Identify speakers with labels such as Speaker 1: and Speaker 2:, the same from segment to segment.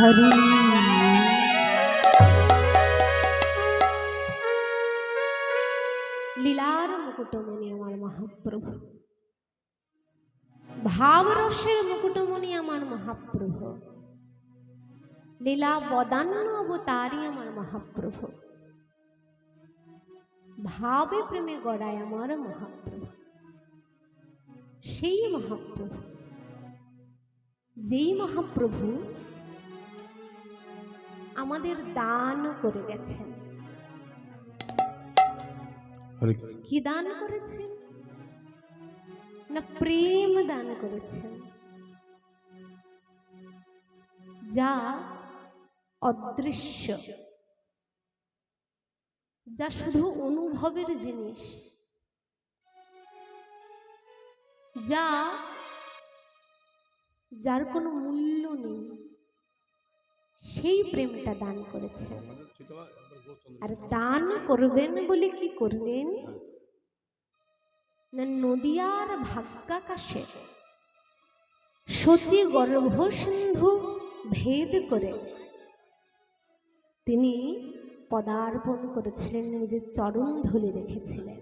Speaker 1: হরি। লীলার মুকুটমণি আমার মহাপ্রভু, ভাবরসের মুকুটমণি আমার মহাপ্রভু, লীলা বদান্য অবতারী আমার মহাপ্রভু, ভাবে প্রেমে গড়ায় আমার মহাপ্রভু। সেই মহাপ্রভু, যেই মহাপ্রভু আমাদের দান করে গেছেন। কি দান করেছেন? না প্রেম দান করেছেন, যা অদৃশ্য, যা শুধু অনুভবের জিনিস, যা যার কোনো মূল্য নেই, সেই প্রেমটা দান করেছেন। আর দান করবেন বলে কি করলেন না, নদিয়ার ভাগ্যাকাশে শচী গর্ভ সিন্ধু ভেদ করে তিনি পদার্পণ করেছিলেন, নিজের চরণ ধুলি রেখেছিলেন।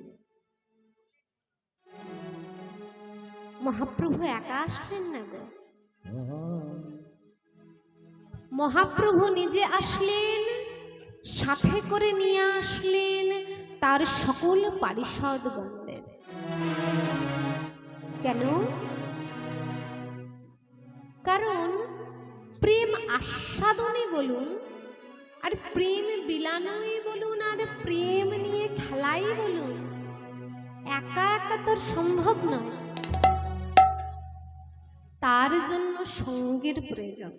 Speaker 1: মহাপ্রভু একা আসলেন না গো, মহাপ্রভু নিজে আসলেন, সাথে করে নিয়ে আসলেন তার সকল পারিষদগণদের। কেন? কারণ প্রেম আস্বাদনে বলুন, আর প্রেম বিলানোই বলুন, আর প্রেম নিয়ে খেলাই বলুন, একা একা তার সম্ভব নয়। তার জন্য সঙ্গের প্রয়োজন।